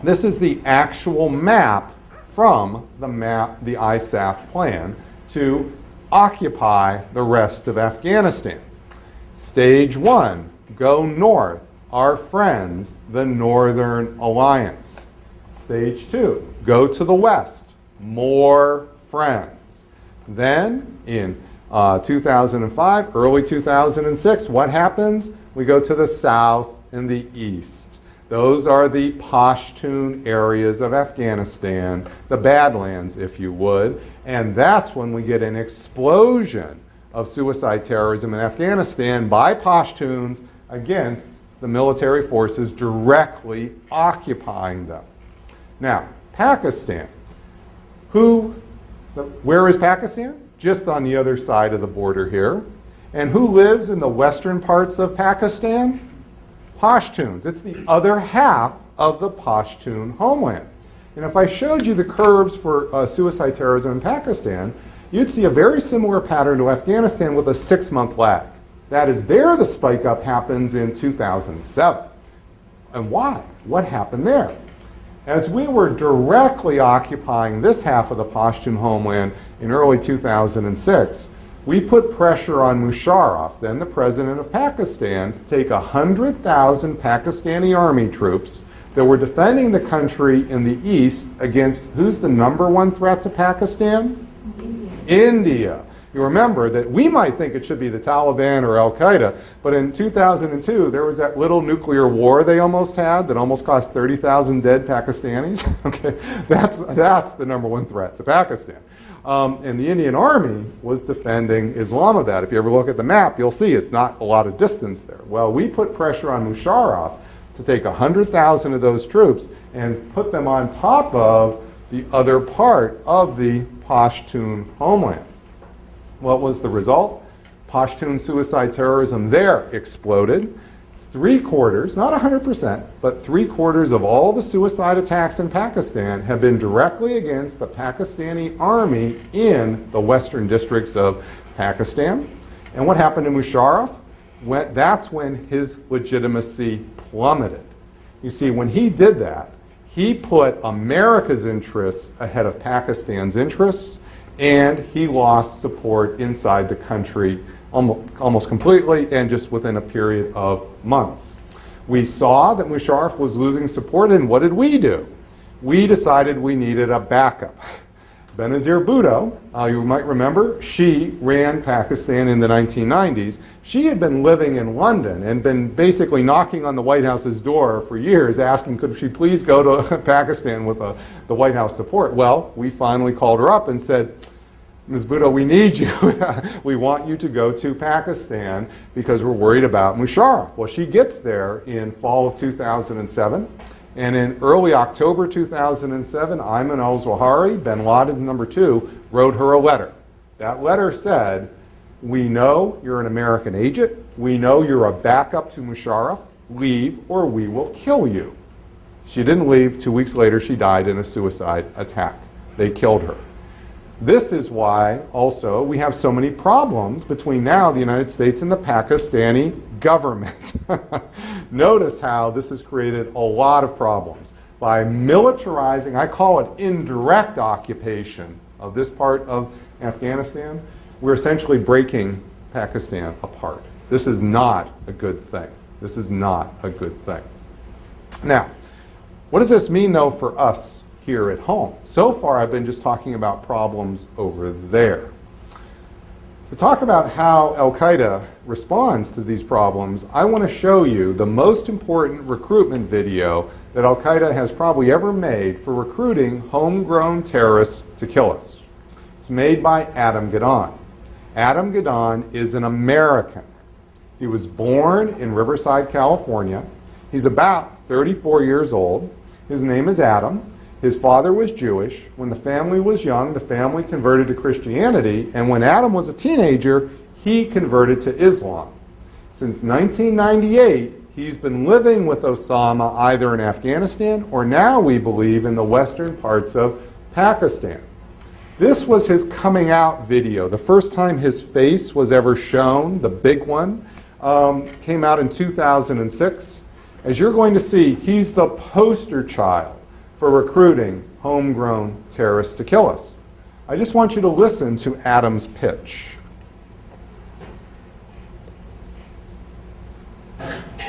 This is the actual map from the ISAF plan to occupy the rest of Afghanistan. Stage 1, go north, our friends, the Northern Alliance. Stage 2, go to the west, more friends. Then in 2005, early 2006, what happens? We go to the south and the east. Those are the Pashtun areas of Afghanistan, the Badlands, if you would, and that's when we get an explosion of suicide terrorism in Afghanistan by Pashtuns against the military forces directly occupying them. Now, Pakistan. Where is Pakistan? Just on the other side of the border here. And who lives in the western parts of Pakistan? Pashtuns. It's the other half of the Pashtun homeland. And if I showed you the curves for suicide terrorism in Pakistan, you'd see a very similar pattern to Afghanistan with a 6-month lag. That is, there the spike up happens in 2007. And why? What happened there? As we were directly occupying this half of the Pashtun homeland in early 2006, we put pressure on Musharraf, then the president of Pakistan, to take 100,000 Pakistani army troops that were defending the country in the east against who's the #1 threat to Pakistan? India. You remember that we might think it should be the Taliban or Al-Qaeda, but in 2002 there was that little nuclear war they almost had that almost cost 30,000 dead Pakistanis. Okay, that's the #1 threat to Pakistan. And the Indian Army was defending Islamabad. If you ever look at the map, you'll see it's not a lot of distance there. Well, we put pressure on Musharraf to take 100,000 of those troops and put them on top of the other part of the Pashtun homeland. What was the result? Pashtun suicide terrorism there exploded. 3/4, not 100%, but 3/4 of all the suicide attacks in Pakistan have been directly against the Pakistani army in the western districts of Pakistan. And what happened to Musharraf? That's when his legitimacy plummeted. You see, when he did that, he put America's interests ahead of Pakistan's interests, and he lost support inside the country almost completely and just within a period of months. We saw that Musharraf was losing support, and what did we do? We decided we needed a backup. Benazir Bhutto, you might remember, she ran Pakistan in the 1990s. She had been living in London and been basically knocking on the White House's door for years, asking could she please go to Pakistan with the White House support. Well, we finally called her up and said, Ms. Bhutto, we need you. We want you to go to Pakistan because we're worried about Musharraf. Well, she gets there in fall of 2007. And in early October 2007, Ayman al-Zawahiri, bin Laden's #2, wrote her a letter. That letter said, we know you're an American agent. We know you're a backup to Musharraf. Leave or we will kill you. She didn't leave. 2 weeks later, she died in a suicide attack. They killed her. This is why, also, we have so many problems between now the United States and the Pakistani government. Notice how this has created a lot of problems. By militarizing, I call it indirect occupation of this part of Afghanistan, we're essentially breaking Pakistan apart. This is not a good thing. This is not a good thing. Now, what does this mean, though, for us here at home? So far, I've been just talking about problems over there. To talk about how Al-Qaeda responds to these problems, I want to show you the most important recruitment video that Al-Qaeda has probably ever made for recruiting homegrown terrorists to kill us. It's made by Adam Gadon. Adam Gadon is an American. He was born in Riverside, California. He's about 34 years old. His name is Adam. His father was Jewish. When the family was young, the family converted to Christianity, and when Adam was a teenager, he converted to Islam. Since 1998, he's been living with Osama either in Afghanistan or now, we believe, in the western parts of Pakistan. This was his coming out video. The first time his face was ever shown, the big one, came out in 2006. As you're going to see, he's the poster child for recruiting homegrown terrorists to kill us. I just want you to listen to Adam's pitch.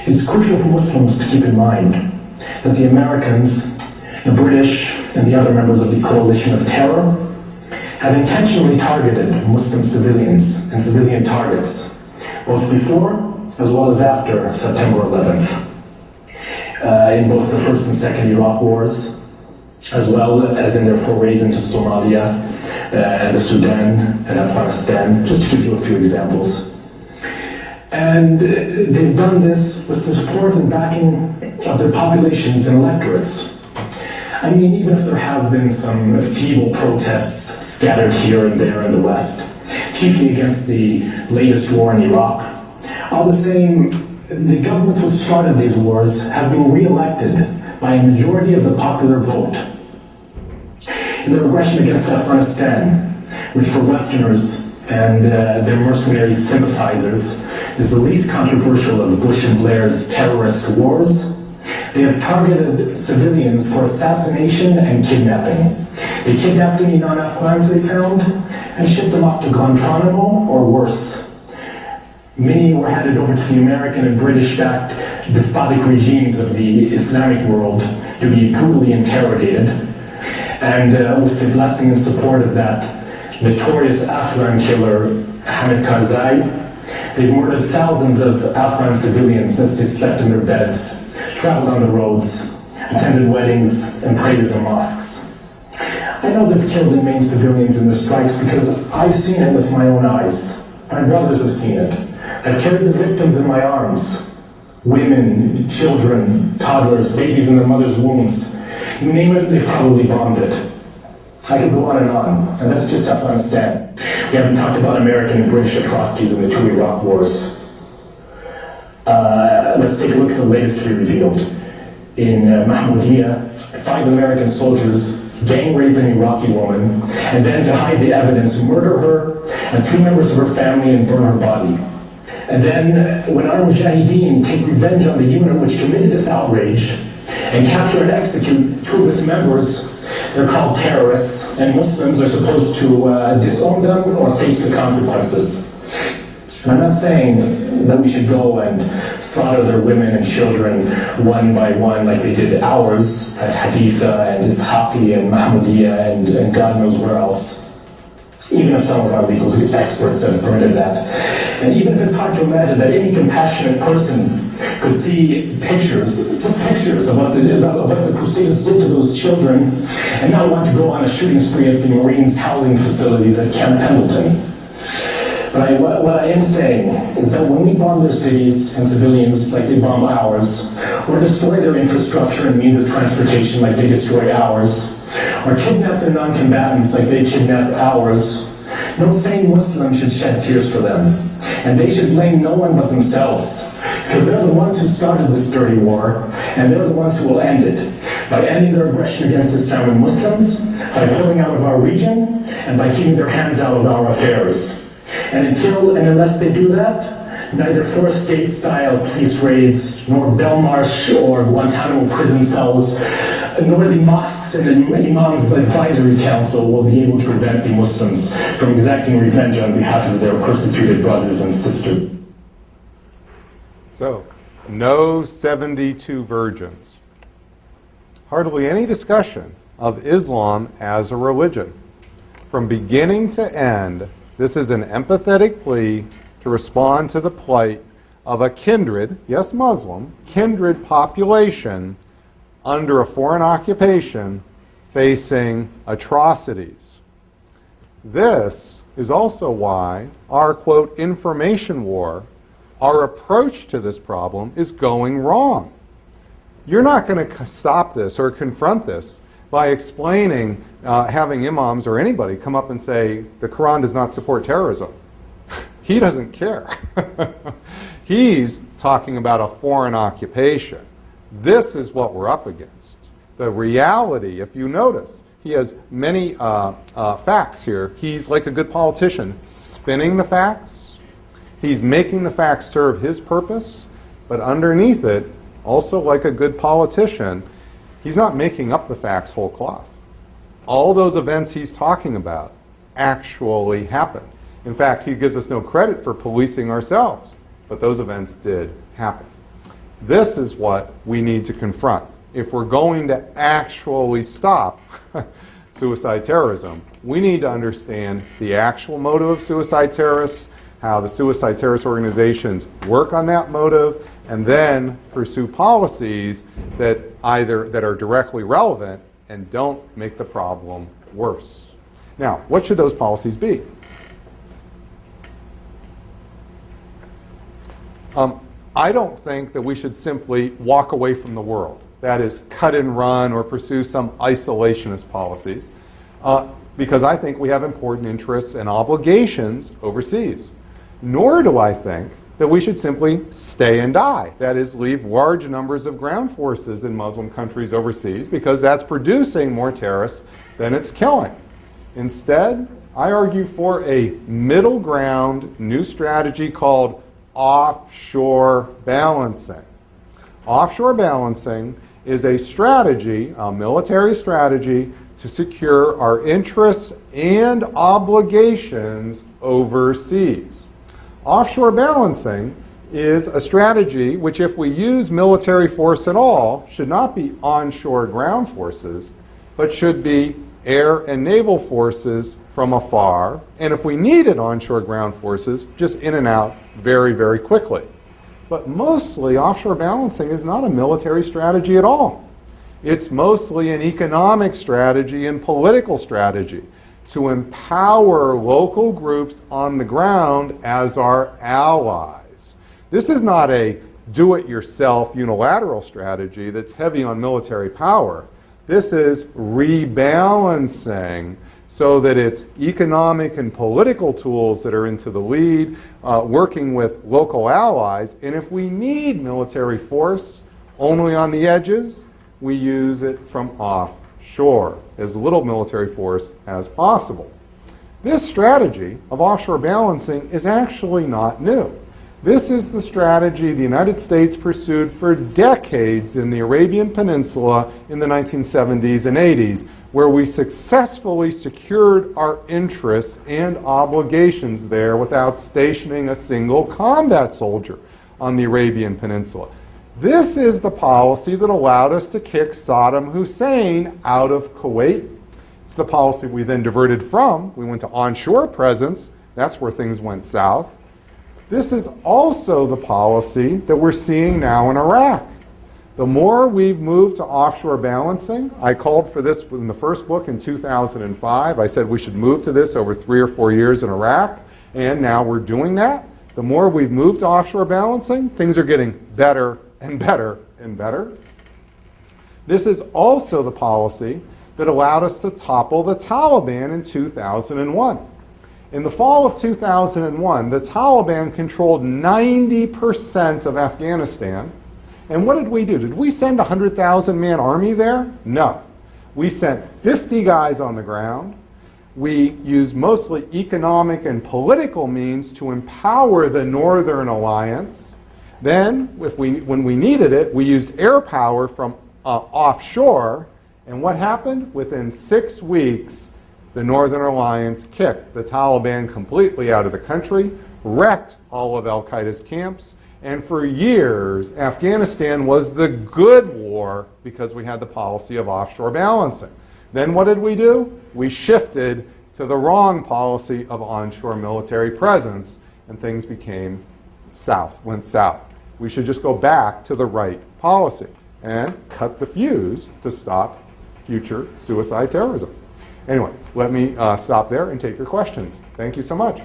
It's crucial for Muslims to keep in mind that the Americans, the British, and the other members of the coalition of terror have intentionally targeted Muslim civilians and civilian targets, both before as well as after September 11th, in both the First and Second Iraq Wars, as well as in their forays into Somalia, and the Sudan and Afghanistan, just to give you a few examples. And they've done this with the support and backing of their populations and electorates. I mean, even if there have been some feeble protests scattered here and there in the West, chiefly against the latest war in Iraq, all the same, the governments which started these wars have been re-elected by a majority of the popular vote. In their aggression against Afghanistan, which for Westerners and their mercenary sympathizers is the least controversial of Bush and Blair's terrorist wars, they have targeted civilians for assassination and kidnapping. They kidnapped any non-Afghans they found and shipped them off to Guantanamo or worse. Many were handed over to the American and British-backed despotic regimes of the Islamic world to be brutally interrogated. And with the blessing and support of that notorious Afghan killer, Hamid Karzai, they've murdered thousands of Afghan civilians as they slept in their beds, traveled on the roads, attended weddings, and prayed at the mosques. I know they've killed and maimed civilians in their strikes because I've seen it with my own eyes. My brothers have seen it. I've carried the victims in my arms. Women, children, toddlers, babies in their mother's wombs. You name it, they've probably bombed it. I could go on, and that's just Afghanistan. We haven't talked about American and British atrocities in the two Iraq wars. Let's take a look at the latest to be revealed. In Mahmoudiyah, 5 American soldiers gang rape an Iraqi woman, and then to hide the evidence, murder her and 3 members of her family and burn her body. And then, when our Mujahideen take revenge on the unit which committed this outrage and capture and execute 2 of its members, they're called terrorists, and Muslims are supposed to disown them or face the consequences. And I'm not saying that we should go and slaughter their women and children one by one like they did ours at Haditha and Ishaqi and Mahmoudiyah and God knows where else. Even if some of our legal experts have permitted that. And even if it's hard to imagine that any compassionate person could see pictures, just pictures of what the Crusaders did to those children, and not want to go on a shooting spree at the Marines' housing facilities at Camp Pendleton. But what I am saying is that when we bomb their cities and civilians like they bomb ours, or destroy their infrastructure and means of transportation like they destroy ours, or kidnap their non-combatants like they kidnap ours, no sane Muslim should shed tears for them. And they should blame no one but themselves, because they're the ones who started this dirty war, and they're the ones who will end it, by ending their aggression against Islam and Muslims, by pulling out of our region, and by keeping their hands out of our affairs. And until and unless they do that, neither Forest Gate-style police raids, nor Belmarsh or Guantanamo prison cells, nor the mosques and the Imams Advisory Council will be able to prevent the Muslims from exacting revenge on behalf of their persecuted brothers and sisters. So, no 72 virgins. Hardly any discussion of Islam as a religion. From beginning to end, this is an empathetic plea to respond to the plight of a kindred, yes Muslim, kindred population under a foreign occupation facing atrocities. This is also why our, quote, information war, our approach to this problem is going wrong. You're not going to stop this or confront this by explaining, having imams or anybody come up and say, the Quran does not support terrorism. He doesn't care. He's talking about a foreign occupation. This is what we're up against. The reality, if you notice, he has many facts here. He's like a good politician, spinning the facts. He's making the facts serve his purpose, but underneath it, also like a good politician, he's not making up the facts whole cloth. All those events he's talking about actually happened. In fact, he gives us no credit for policing ourselves, but those events did happen. This is what we need to confront. If we're going to actually stop suicide terrorism, we need to understand the actual motive of suicide terrorists, how the suicide terrorist organizations work on that motive, and then pursue policies that are directly relevant and don't make the problem worse. Now, what should those policies be? I don't think that we should simply walk away from the world. That is, cut and run or pursue some isolationist policies, because I think we have important interests and obligations overseas. Nor do I think that we should simply stay and die. That is, leave large numbers of ground forces in Muslim countries overseas, because that's producing more terrorists than it's killing. Instead, I argue for a middle ground new strategy called offshore balancing. Offshore balancing is a strategy, a military strategy, to secure our interests and obligations overseas. Offshore balancing is a strategy which, if we use military force at all, should not be onshore ground forces, but should be air and naval forces from afar, and if we needed onshore ground forces, just in and out very, very quickly. But mostly, offshore balancing is not a military strategy at all. It's mostly an economic strategy and political strategy to empower local groups on the ground as our allies. This is not a do-it-yourself unilateral strategy that's heavy on military power. This is rebalancing so that it's economic and political tools that are into the lead, working with local allies. And if we need military force only on the edges, we use it from offshore, as little military force as possible. This strategy of offshore balancing is actually not new. This is the strategy the United States pursued for decades in the Arabian Peninsula in the 1970s and 80s, where we successfully secured our interests and obligations there without stationing a single combat soldier on the Arabian Peninsula. This is the policy that allowed us to kick Saddam Hussein out of Kuwait. It's the policy we then diverted from. We went to onshore presence. That's where things went south. This is also the policy that we're seeing now in Iraq. The more we've moved to offshore balancing, I called for this in the first book in 2005. I said we should move to this over 3 or 4 years in Iraq, and now we're doing that. The more we've moved to offshore balancing, things are getting better and better and better. This is also the policy that allowed us to topple the Taliban in 2001. In the fall of 2001, the Taliban controlled 90% of Afghanistan. And what did we do? Did we send a 100,000-man army there? No. We sent 50 guys on the ground. We used mostly economic and political means to empower the Northern Alliance. Then, when we needed it, we used air power from offshore. And what happened? Within 6 weeks, the Northern Alliance kicked the Taliban completely out of the country, wrecked all of al-Qaeda's camps, and for years, Afghanistan was the good war because we had the policy of offshore balancing. Then what did we do? We shifted to the wrong policy of onshore military presence, and things became went south. We should just go back to the right policy and cut the fuse to stop future suicide terrorism. Anyway, let me stop there and take your questions. Thank you so much.